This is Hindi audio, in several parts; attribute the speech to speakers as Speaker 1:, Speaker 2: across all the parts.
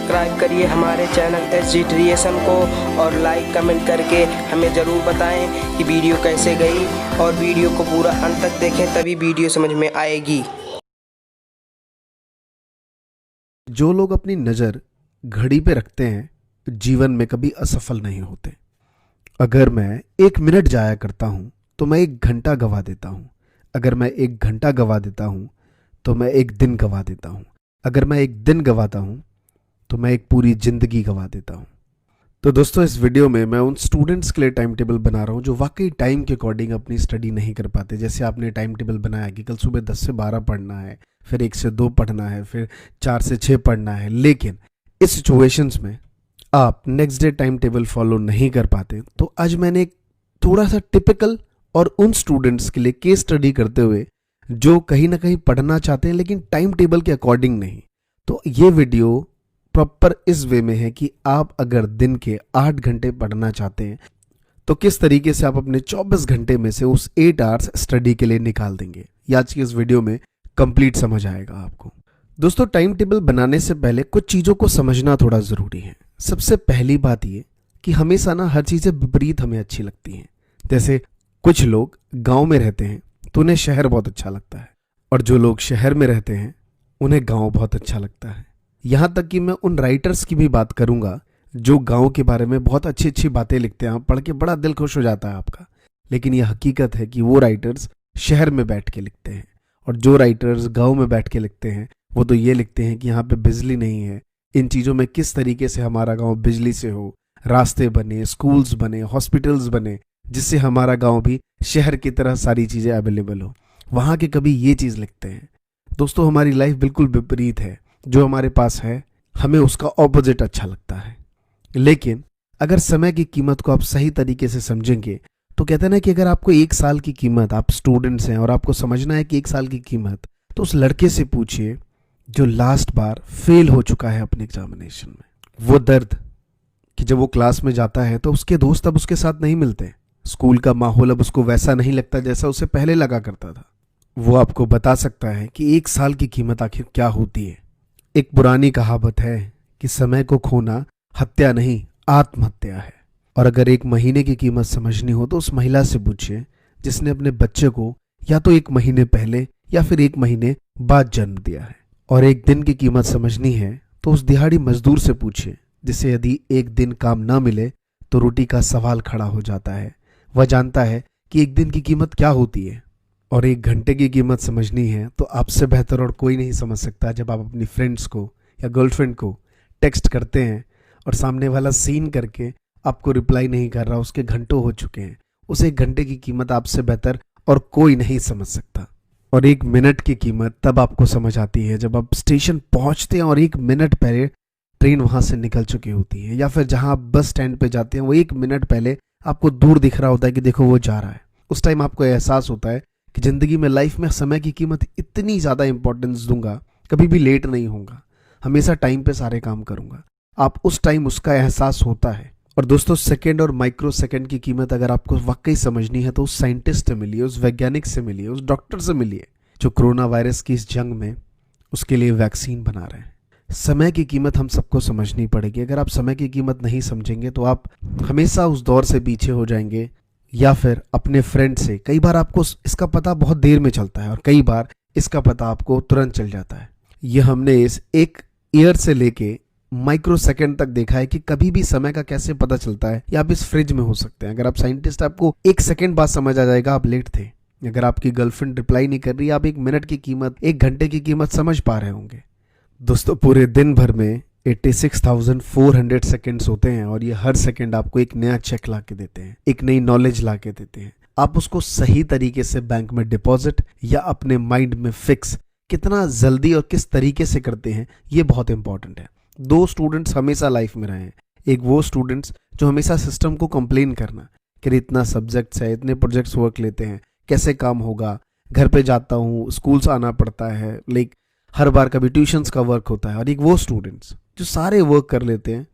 Speaker 1: सब्सक्राइब करिए हमारे चैनल SG क्रिएशन को और लाइक कमेंट करके हमें ज़रूर बताएं कि वीडियो कैसे गई और वीडियो को पूरा अंत तक देखें, तभी वीडियो समझ में आएगी।
Speaker 2: जो लोग अपनी नज़र घड़ी पे रखते हैं जीवन में कभी असफल नहीं होते। अगर मैं 1 मिनट जाया करता हूँ तो मैं 1 घंटा गवा देता हूँ। अगर मैं 1 घंटा गवा देता हूँ तो मैं 1 दिन गवा देता हूँ। अगर मैं 1 दिन गवाता हूँ तो मैं एक पूरी ज़िंदगी गवा देता हूँ। तो दोस्तों, इस वीडियो में मैं उन स्टूडेंट्स के लिए टाइम टेबल बना रहा हूँ जो वाकई टाइम के अकॉर्डिंग अपनी स्टडी नहीं कर पाते। जैसे आपने टाइम टेबल बनाया कि कल सुबह 10 से 12 पढ़ना है, फिर 1 से 2 पढ़ना है, फिर 4 से 6 पढ़ना है, लेकिन इस सिचुएशंस में आप next day time table follow नहीं कर पाते। तो आज मैंने एक थोड़ा सा टिपिकल और उन स्टूडेंट्स के लिए केस स्टडी करते हुए जो कहीं ना कहीं पढ़ना चाहते हैं लेकिन टाइम टेबल के अकॉर्डिंग नहीं। तो ये वीडियो प्रॉपर इस वे में है कि आप अगर दिन के 8 घंटे पढ़ना चाहते हैं तो किस तरीके से आप अपने 24 घंटे में से उस 8 आवर्स स्टडी के लिए निकाल देंगे। ये आज की इस वीडियो में कंप्लीट समझ आएगा आपको। दोस्तों, टाइम टेबल बनाने से पहले कुछ चीज़ों को समझना थोड़ा ज़रूरी है। सबसे पहली बात ये कि हमेशा ना हर चीज़ें विपरीत हमें अच्छी लगती हैं। जैसे कुछ लोग गांव में रहते हैं तो उन्हें शहर बहुत अच्छा लगता है, और जो लोग शहर में रहते हैं उन्हें गांव बहुत अच्छा लगता है। यहाँ तक कि मैं उन राइटर्स की भी बात करूँगा जो गांव के बारे में बहुत अच्छी अच्छी बातें लिखते हैं। आप पढ़ के बड़ा दिल खुश हो जाता है आपका। लेकिन यह हकीकत है कि वो राइटर्स शहर में बैठ के लिखते हैं, और जो राइटर्स गाँव में बैठ के लिखते हैं वो तो ये लिखते हैं कि यहाँ पे बिजली नहीं है, इन चीज़ों में किस तरीके से हमारा गांव बिजली से हो, रास्ते बने, स्कूल्स बने, हॉस्पिटल्स बने, जिससे हमारा गांव भी शहर की तरह सारी चीज़ें अवेलेबल हो। वहाँ के कभी ये चीज़ लिखते हैं। दोस्तों, हमारी लाइफ बिल्कुल विपरीत है। जो हमारे पास है हमें उसका ऑपोजिट अच्छा लगता है। लेकिन अगर समय की कीमत को आप सही तरीके से समझेंगे तो कहते हैं ना कि अगर आपको 1 साल की कीमत, आप स्टूडेंट्स हैं और आपको समझना है कि 1 साल की कीमत, तो उस लड़के से पूछिए जो लास्ट बार फेल हो चुका है अपने एग्जामिनेशन में। वो दर्द कि जब वो क्लास में जाता है तो उसके दोस्त अब उसके साथ नहीं मिलते, स्कूल का माहौल अब उसको वैसा नहीं लगता जैसा उसे पहले लगा करता था। वो आपको बता सकता है कि 1 साल की कीमत आखिर क्या होती है। एक पुरानी कहावत है कि समय को खोना हत्या नहीं, आत्महत्या है। और अगर 1 महीने की कीमत समझनी हो तो उस महिला से पूछिए जिसने अपने बच्चे को या तो 1 महीने पहले या फिर 1 महीने बाद जन्म दिया है। और 1 दिन की कीमत समझनी है तो उस दिहाड़ी मजदूर से पूछिए जिसे यदि 1 दिन काम ना मिले तो रोटी का सवाल खड़ा हो जाता है। वह जानता है कि 1 दिन की कीमत क्या होती है। और 1 घंटे की कीमत समझनी है तो आपसे बेहतर और कोई नहीं समझ सकता जब आप अपनी फ्रेंड्स को या गर्लफ्रेंड को टेक्स्ट करते हैं और सामने वाला सीन करके आपको रिप्लाई नहीं कर रहा, उसके घंटों हो चुके हैं। उस 1 घंटे की कीमत आपसे बेहतर और कोई नहीं समझ सकता। और 1 मिनट की कीमत तब आपको समझ आती है जब आप स्टेशन पहुंचते हैं और 1 मिनट पहले ट्रेन वहां से निकल चुकी होती है, या फिर जहां आप बस स्टैंड पे जाते हैं वो 1 मिनट पहले आपको दूर दिख रहा होता है कि देखो वो जा रहा है। उस टाइम आपको एहसास होता है कि ज़िंदगी में, लाइफ में समय की कीमत इतनी ज़्यादा इंपॉर्टेंस दूंगा, कभी भी लेट नहीं होऊंगा, हमेशा टाइम पे सारे काम करूंगा। आप उस टाइम उसका एहसास होता है। और दोस्तों, सेकंड और माइक्रो सेकंड की कीमत अगर आपको वाकई समझनी है तो उस साइंटिस्ट से मिलिए, उस वैज्ञानिक से मिलिए, उस डॉक्टर से मिलिए जो कोरोना वायरस की इस जंग में उसके लिए वैक्सीन बना रहे हैं। समय की कीमत हम सबको समझनी पड़ेगी। अगर आप समय की कीमत नहीं समझेंगे तो आप हमेशा उस दौर से पीछे हो जाएंगे, या फिर अपने फ्रेंड से। कई बार आपको इसका पता बहुत देर में चलता है और कई बार इसका पता आपको तुरंत चल जाता है। ये हमने इस 1 ईयर से लेके माइक्रो सेकंड तक देखा है कि कभी भी समय का कैसे पता चलता है। या आप इस फ्रिज में हो सकते हैं। अगर आप साइंटिस्ट, आपको 1 सेकंड बाद समझ आ जाएगा आप लेट थे। अगर आपकी गर्लफ्रेंड रिप्लाई नहीं कर रही, आप 1 मिनट की कीमत, 1 घंटे की कीमत समझ पा रहे होंगे। दोस्तों, पूरे दिन भर में 86,400 सेकेंड्स होते हैं और ये हर सेकंड आपको एक नया चेक ला के देते हैं, एक नई नॉलेज ला के देते हैं। आप उसको सही तरीके से बैंक में डिपॉजिट या अपने माइंड में फिक्स कितना जल्दी और किस तरीके से करते हैं, ये बहुत इंपॉर्टेंट है। 2 स्टूडेंट्स हमेशा लाइफ में रहे हैं। एक वो स्टूडेंट्स जो हमेशा सिस्टम को कंप्लेन करना कि इतना सब्जेक्ट्स है, इतने प्रोजेक्ट्स वर्क लेते हैं, कैसे काम होगा, घर पे जाता हूँ, स्कूल से आना पड़ता है, लाइक हर बार कभी ट्यूशन्स का वर्क होता है। और एक वो स्टूडेंट्स जो सारे वर्क कर लेते हैं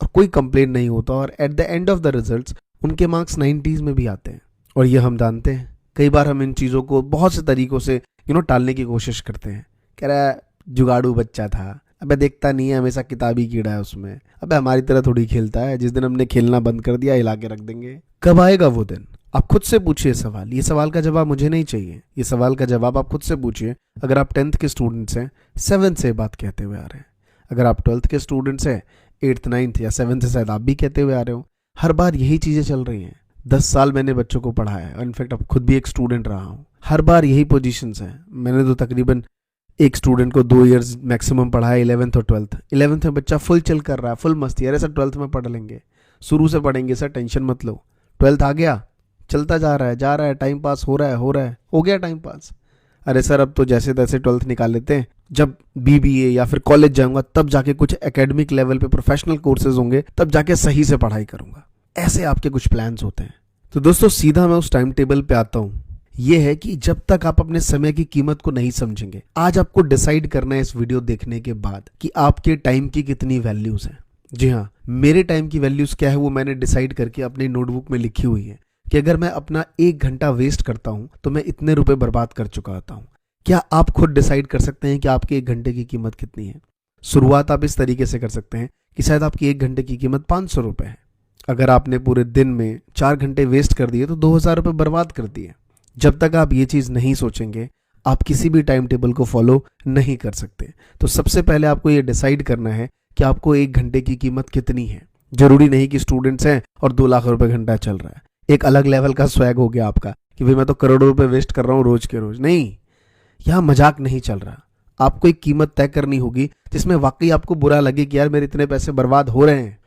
Speaker 2: और कोई कंप्लेन नहीं होता, और at the end of the results उनके मार्क्स 90s में भी आते हैं। और ये हम जानते हैं। कई बार हम इन चीज़ों को बहुत से तरीकों से टालने की कोशिश करते हैं। कह रहा है जुगाड़ू बच्चा था, अबे देखता नहीं है, हमेशा किताबी कीड़ा है उसमें। अबे हमारी तरह थोड़ी खेलता है, जिस दिन हमने खेलना बंद कर दिया हिला के रख देंगे। कब आएगा वो दिन? आप खुद से पूछिए सवाल। ये सवाल का जवाब मुझे नहीं चाहिए, ये सवाल का जवाब आप खुद से पूछिए। अगर आप 10th के स्टूडेंट्स हैं, 7th से बात कहते हुए आ रहे हैं। अगर आप 12th के स्टूडेंट्स हैं, 8th 9th या 7th से शायद आप भी कहते हुए आ रहे हो। हर बार यही चीज़ें चल रही हैं। 10 साल मैंने बच्चों को पढ़ाया है, इनफैक्ट अब खुद भी एक स्टूडेंट रहा हूँ। हर बार यही पोजीशंस हैं। मैंने तो तकरीबन एक स्टूडेंट को 2 इयर्स मैक्सिमम पढ़ाया, 11th और 12th। 11th में बच्चा फुल चिल कर रहा है, फुल मस्ती। अरे सर 12th में पढ़ लेंगे, शुरू से पढ़ेंगे सर, टेंशन मत लो। 12th आ गया, चलता जा रहा है, टाइम पास हो गया टाइम पास। अरे सर अब तो जैसे तैसे 12th निकाल लेते हैं, जब BBA या फिर कॉलेज जाऊंगा तब जाके कुछ एकेडमिक लेवल पे प्रोफेशनल कोर्सेज होंगे, तब जाके सही से पढ़ाई करूंगा। ऐसे आपके कुछ प्लान्स होते हैं। तो दोस्तों सीधा मैं उस टाइम टेबल पे आता हूँ। ये है कि जब तक आप अपने समय की कीमत को नहीं समझेंगे, आज आपको डिसाइड करना है इस वीडियो देखने के बाद कि आपके टाइम की कितनी वैल्यूज हैं। जी हाँ, मेरे टाइम की वैल्यूज क्या है वो मैंने डिसाइड करके अपनी नोटबुक में लिखी हुई है कि अगर मैं अपना 1 घंटा वेस्ट करता हूं तो मैं इतने रुपए बर्बाद कर चुका होता हूं। क्या आप खुद डिसाइड कर सकते हैं कि आपके 1 घंटे की कीमत कितनी है? शुरुआत आप इस तरीके से कर सकते हैं कि शायद आपकी 1 घंटे की कीमत 500 रुपए है। अगर आपने पूरे दिन में 4 घंटे वेस्ट कर दिए तो 2000 रुपए बर्बाद कर दिए। जब तक आप ये चीज़ नहीं सोचेंगे, आप किसी भी टाइम टेबल को फॉलो नहीं कर सकते। तो सबसे पहले आपको ये डिसाइड करना है कि आपको 1 घंटे की कीमत कितनी है। जरूरी नहीं कि स्टूडेंट्स हैं और 2 लाख रुपए घंटा चल रहा है। एक अलग लेवल का स्वैग हो गया आपका कि भाई मैं तो करोड़ों रुपए वेस्ट कर रहा हूँ रोज के रोज। नहीं, यहाँ मजाक नहीं चल रहा। आपको एक कीमत तय करनी होगी जिसमें वाकई आपको बुरा लगे कि यार मेरे इतने पैसे बर्बाद हो रहे हैं।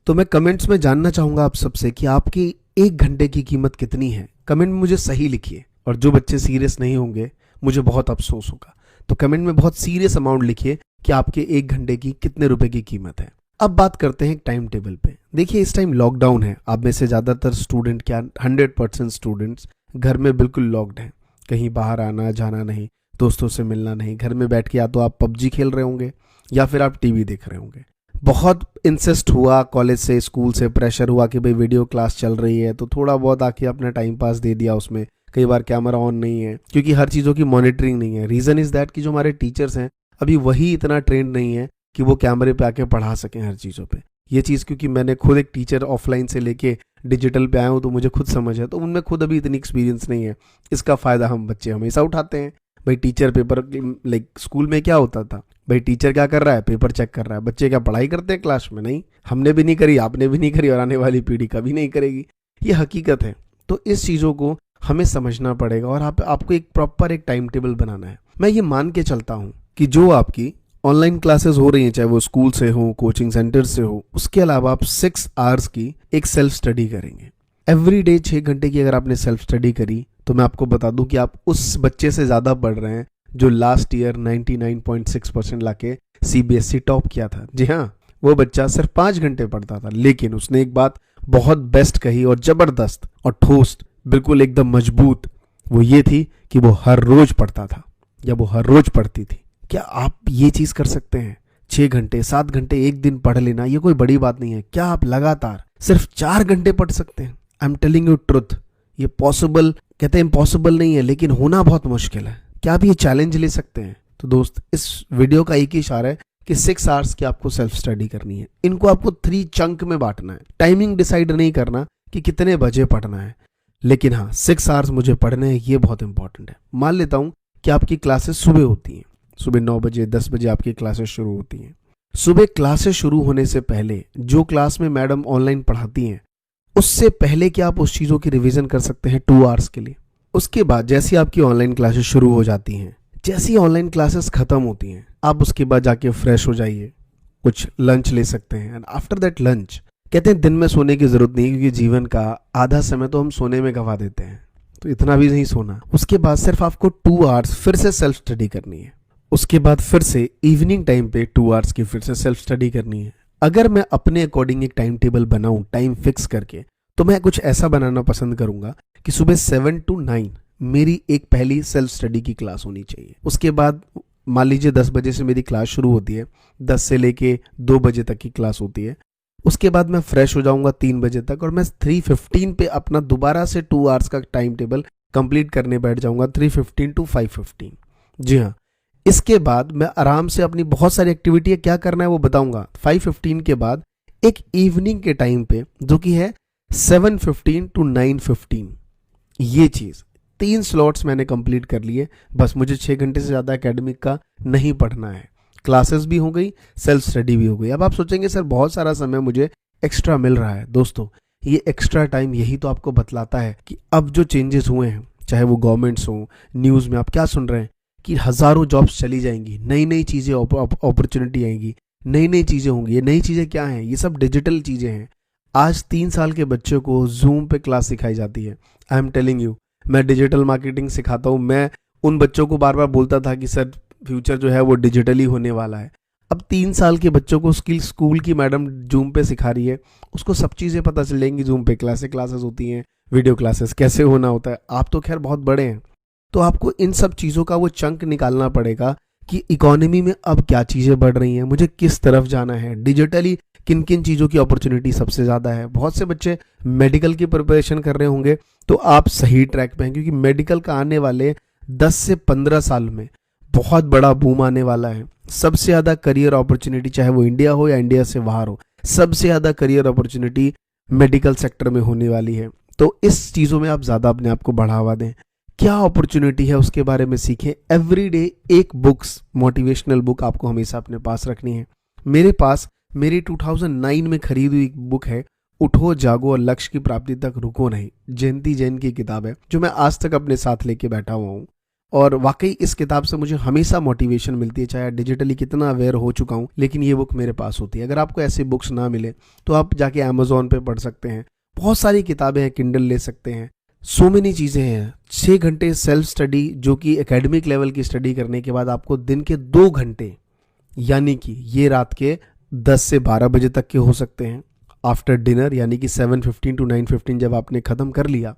Speaker 2: तो मैं कमेंट्स में जानना चाहूंगा आप सबसे कि आपकी 1 घंटे की कीमत कितनी है। कमेंट में मुझे सही लिखिए, और जो बच्चे सीरियस नहीं होंगे मुझे बहुत अफसोस होगा। तो कमेंट में बहुत सीरियस अमाउंट लिखिए कि आपके 1 घंटे की कितने रुपए की कीमत है। अब बात करते हैं टाइम टेबल पे। देखिए इस टाइम लॉकडाउन है। आप में से ज़्यादातर स्टूडेंट, क्या 100% स्टूडेंट्स घर में बिल्कुल लॉक्ड हैं। कहीं बाहर आना जाना नहीं, दोस्तों से मिलना नहीं। घर में बैठ के या तो आप PUBG खेल रहे होंगे या फिर आप टीवी देख रहे होंगे। बहुत इंसिस्ट हुआ कॉलेज से, स्कूल से प्रेशर हुआ कि भाई वीडियो क्लास चल रही है, तो थोड़ा बहुत आके अपना टाइम पास दे दिया उसमें। कई बार कैमरा ऑन नहीं है क्योंकि हर चीज़ों की मॉनिटरिंग नहीं है। रीज़न इज़ दैट कि जो हमारे टीचर्स हैं अभी वही इतना ट्रेंड नहीं है कि वो कैमरे पे आके पढ़ा सकें हर चीज़ों पे। ये चीज़ क्योंकि मैंने खुद एक टीचर ऑफलाइन से लेके डिजिटल पे आया हूँ तो मुझे खुद समझ है, तो उनमें खुद अभी इतनी एक्सपीरियंस नहीं है। इसका फ़ायदा हम बच्चे हमेशा उठाते हैं। भाई टीचर पेपर, लाइक स्कूल में क्या होता था, भाई टीचर क्या कर रहा है, पेपर चेक कर रहा है। बच्चे क्या पढ़ाई करते हैं क्लास में? नहीं, हमने भी नहीं करी, आपने भी नहीं करी, और आने वाली पीढ़ी कभी नहीं करेगी। ये हकीकत है। तो इस चीज़ों को हमें समझना पड़ेगा और आपको एक प्रॉपर एक टाइम टेबल बनाना है। मैं ये मान के चलता हूँ कि जो आपकी ऑनलाइन क्लासेस हो रही हैं, चाहे वो स्कूल से हो, कोचिंग सेंटर से हो, उसके अलावा आप 6 आवर्स की एक सेल्फ स्टडी करेंगे। एवरी डे 6 घंटे की अगर आपने सेल्फ स्टडी करी तो मैं आपको बता दूं कि आप उस बच्चे से ज़्यादा पढ़ रहे हैं जो लास्ट ईयर 99.6% लाके CBSE टॉप किया था। जी हाँ, वो बच्चा सिर्फ 5 घंटे पढ़ता था, लेकिन उसने एक बात बहुत बेस्ट कही और ज़बरदस्त और ठोस, बिल्कुल एकदम मजबूत। वो ये थी कि वो हर रोज पढ़ता था या वो हर रोज पढ़ती थी। क्या आप ये चीज़ कर सकते हैं? 6 घंटे 7 घंटे एक दिन पढ़ लेना ये कोई बड़ी बात नहीं है। क्या आप लगातार सिर्फ 4 घंटे पढ़ सकते हैं? I am telling you truth, ये पॉसिबल, कहते हैं इम्पॉसिबल नहीं है, लेकिन होना बहुत मुश्किल है। क्या आप ये चैलेंज ले सकते हैं? तो दोस्त इस वीडियो का एक ही इशारा है कि 6 आवर्स की आपको सेल्फ स्टडी करनी है। इनको आपको 3 चंक में बांटना है। टाइमिंग डिसाइड नहीं करना कि कितने बजे पढ़ना है, लेकिन हाँ 6 आवर्स मुझे पढ़ने हैं, ये बहुत इंपॉर्टेंट है। मान लेता हूँ कि आपकी क्लासेस सुबह होती हैं, सुबह 9 बजे 10 बजे आपकी क्लासेस शुरू होती हैं। सुबह क्लासेस शुरू होने से पहले जो क्लास में मैडम ऑनलाइन पढ़ाती हैं उससे पहले क्या आप उस चीज़ों की रिवीजन कर सकते हैं 2 आवर्स के लिए। उसके बाद जैसी आपकी ऑनलाइन क्लासेस शुरू हो जाती हैं, जैसी ऑनलाइन क्लासेस खत्म होती हैं, आप उसके बाद जाके फ्रेश हो जाइए, कुछ लंच ले सकते हैं। एंड आफ्टर दैट लंच, कहते हैं दिन में सोने की जरूरत नहीं क्योंकि जीवन का आधा समय तो हम सोने में गवा देते हैं, तो इतना भी नहीं सोना। उसके बाद सिर्फ आपको 2 आवर्स फिर से सेल्फ स्टडी करनी है। उसके बाद फिर से इवनिंग टाइम पे 2 आवर्स की फिर से सेल्फ स्टडी करनी है। अगर मैं अपने अकॉर्डिंग एक टाइम टेबल बनाऊं टाइम फिक्स करके, तो मैं कुछ ऐसा बनाना पसंद करूंगा कि सुबह 7 to 9 मेरी एक पहली सेल्फ स्टडी की क्लास होनी चाहिए। उसके बाद मान लीजिए 10 बजे से मेरी क्लास शुरू होती है, 10 से लेके 2 बजे तक की क्लास होती है। उसके बाद मैं फ्रेश हो जाऊंगा 3 बजे तक और मैं 3:15 पे अपना दोबारा से 2 आवर्स का टाइम टेबल कंप्लीट करने बैठ जाऊंगा, 3:15 to 5:15। जी हाँ, इसके बाद मैं आराम से अपनी बहुत सारी एक्टिविटी क्या करना है वो बताऊंगा। 5:15 के बाद एक इवनिंग के टाइम पे जो कि है 7:15 to 9:15, ये चीज़ 3 स्लॉट्स मैंने कंप्लीट कर लिए। बस मुझे 6 घंटे से ज़्यादा एकेडमिक का नहीं पढ़ना है। क्लासेस भी हो गई, सेल्फ स्टडी भी हो गई। अब आप सोचेंगे सर बहुत सारा समय मुझे एक्स्ट्रा मिल रहा है। दोस्तों ये एक्स्ट्रा टाइम यही तो आपको बतलाता है कि अब जो चेंजेस हुए हैं, चाहे वो गवर्नमेंट्स हो, न्यूज़ में आप क्या सुन रहे हैं कि हज़ारों जॉब्स चली जाएंगी, नई नई चीज़ें अपॉर्चुनिटी आएंगी, नई नई चीज़ें होंगी। ये नई चीज़ें क्या हैं? ये सब डिजिटल चीज़ें हैं। आज 3 साल के बच्चों को जूम पे क्लास सिखाई जाती है। आई एम टेलिंग यू, मैं डिजिटल मार्केटिंग सिखाता हूँ। मैं उन बच्चों को बार बार बोलता था कि सर फ्यूचर जो है वो डिजिटली होने वाला है। अब 3 साल के बच्चों को स्कूल की मैडम जूम पे सिखा रही है, उसको सब चीज़ें पता चल जाएंगी। जूम पे क्लासेस होती हैं, वीडियो क्लासेस कैसे होना होता है। आप तो खैर बहुत बड़े हैं, तो आपको इन सब चीज़ों का वो चंक निकालना पड़ेगा कि इकोनॉमी में अब क्या चीज़ें बढ़ रही हैं, मुझे किस तरफ जाना है, डिजिटली किन किन चीज़ों की अपॉर्चुनिटी सबसे ज़्यादा है। बहुत से बच्चे मेडिकल की प्रिपरेशन कर रहे होंगे, तो आप सही ट्रैक पे हैं, क्योंकि मेडिकल का आने वाले 10 से 15 साल में बहुत बड़ा बूम आने वाला है। सबसे ज़्यादा करियर अपॉर्चुनिटी, चाहे वो इंडिया हो या इंडिया से बाहर हो, सबसे ज़्यादा करियर अपॉर्चुनिटी मेडिकल सेक्टर में होने वाली है। तो इस चीज़ों में आप ज़्यादा अपने आप को बढ़ावा दें। क्या अपॉर्चुनिटी है उसके बारे में सीखें। एवरीडे एक बुक्स, मोटिवेशनल बुक आपको हमेशा अपने पास रखनी है। मेरे पास मेरी 2009 में खरीदी हुई बुक है, उठो जागो और लक्ष्य की प्राप्ति तक रुको नहीं। जयंती जैन की किताब है, जो मैं आज तक अपने साथ लेके बैठा हुआ हूँ। और वाकई इस किताब से मुझे हमेशा मोटिवेशन मिलती है, चाहे डिजिटली कितना अवेयर हो चुका हूँ, लेकिन ये बुक मेरे पास होती है। अगर आपको ऐसी बुक्स ना मिले तो आप जाके अमेजोन पे पढ़ सकते हैं। बहुत सारी किताबें हैं, किंडल ले सकते हैं, सो मेनी चीज़ें हैं। 6 घंटे सेल्फ स्टडी, जो कि एकेडमिक लेवल की स्टडी करने के बाद आपको दिन के 2 घंटे, यानी कि ये रात के 10 से 12 बजे तक के हो सकते हैं, आफ्टर डिनर, यानी कि 7:15 to 9:15 जब आपने ख़त्म कर लिया,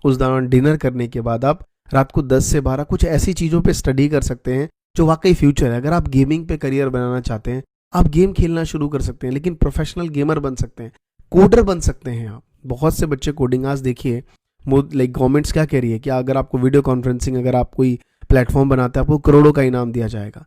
Speaker 2: उस दौरान डिनर करने के बाद आप रात को 10 से 12 कुछ ऐसी चीज़ों पे स्टडी कर सकते हैं जो वाकई फ्यूचर है। अगर आप गेमिंग पे करियर बनाना चाहते हैं, आप गेम खेलना शुरू कर सकते हैं, लेकिन प्रोफेशनल गेमर बन सकते हैं, कोडर बन सकते हैं आप। बहुत से बच्चे कोडिंग, आज देखिए लाइक गवर्नमेंट्स क्या कह रही है कि अगर आपको वीडियो कॉन्फ्रेंसिंग, अगर आप कोई प्लेटफॉर्म बनाते हैं, आपको करोड़ों का इनाम दिया जाएगा।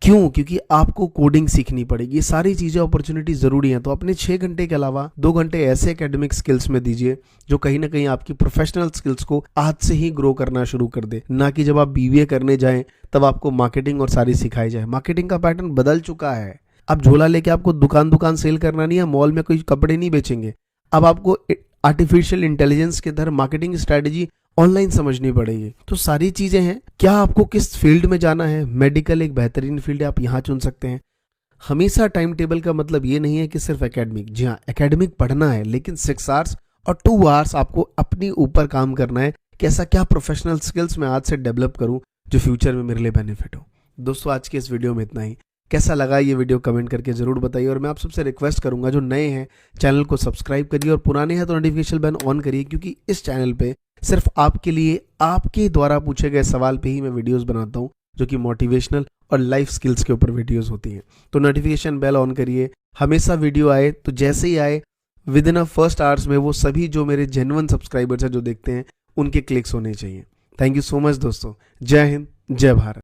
Speaker 2: क्यों? क्योंकि आपको कोडिंग सीखनी पड़ेगी। ये सारी चीज़ें अपॉर्चुनिटी ज़रूरी हैं। तो अपने 6 घंटे के अलावा 2 घंटे ऐसे एकेडमिक स्किल्स में दीजिए जो कहीं ना कहीं आपकी प्रोफेशनल स्किल्स को आज से ही ग्रो करना शुरू कर दे। ना कि जब आप बीबीए करने जाएं तब आपको मार्केटिंग और सारी सिखाई जाए। मार्केटिंग का पैटर्न बदल चुका है। अब झोला लेके आपको दुकान सेल करना नहीं है, मॉल में कोई कपड़े नहीं बेचेंगे। अब आपको आर्टिफिशियल इंटेलिजेंस के तहत मार्केटिंग स्ट्रैटेजी ऑनलाइन समझनी पड़ेगी। तो सारी चीजें हैं। क्या आपको किस फील्ड में जाना है? मेडिकल एक बेहतरीन फील्ड है, आप यहाँ चुन सकते हैं। हमेशा टाइम टेबल का मतलब ये नहीं है कि सिर्फ एकेडमिक। जी हाँ, एकेडमिक पढ़ना है, लेकिन 6 आवर्स और 2 आवर्स आपको अपने ऊपर काम करना है कि ऐसा क्या प्रोफेशनल स्किल्स मैं आज से डेवलप करूं जो फ्यूचर में मेरे लिए बेनिफिट हो। दोस्तों आज के इस वीडियो में इतना ही। कैसा लगा ये वीडियो कमेंट करके ज़रूर बताइए। और मैं आप सबसे रिक्वेस्ट करूंगा, जो नए हैं चैनल को सब्सक्राइब करिए और पुराने हैं तो नोटिफिकेशन बेल ऑन करिए, क्योंकि इस चैनल पे सिर्फ आपके लिए, आपके द्वारा पूछे गए सवाल पे ही मैं वीडियोस बनाता हूँ, जो कि मोटिवेशनल और लाइफ स्किल्स के ऊपर वीडियोस होती हैं। तो नोटिफिकेशन बेल ऑन करिए, हमेशा वीडियो आए तो जैसे ही आए विद इन फर्स्ट आवर्स में वो सभी जो मेरे जेन्युइन सब्सक्राइबर्स हैं जो देखते हैं, उनके क्लिक्स होने चाहिए। थैंक यू सो मच दोस्तों। जय हिंद, जय भारत।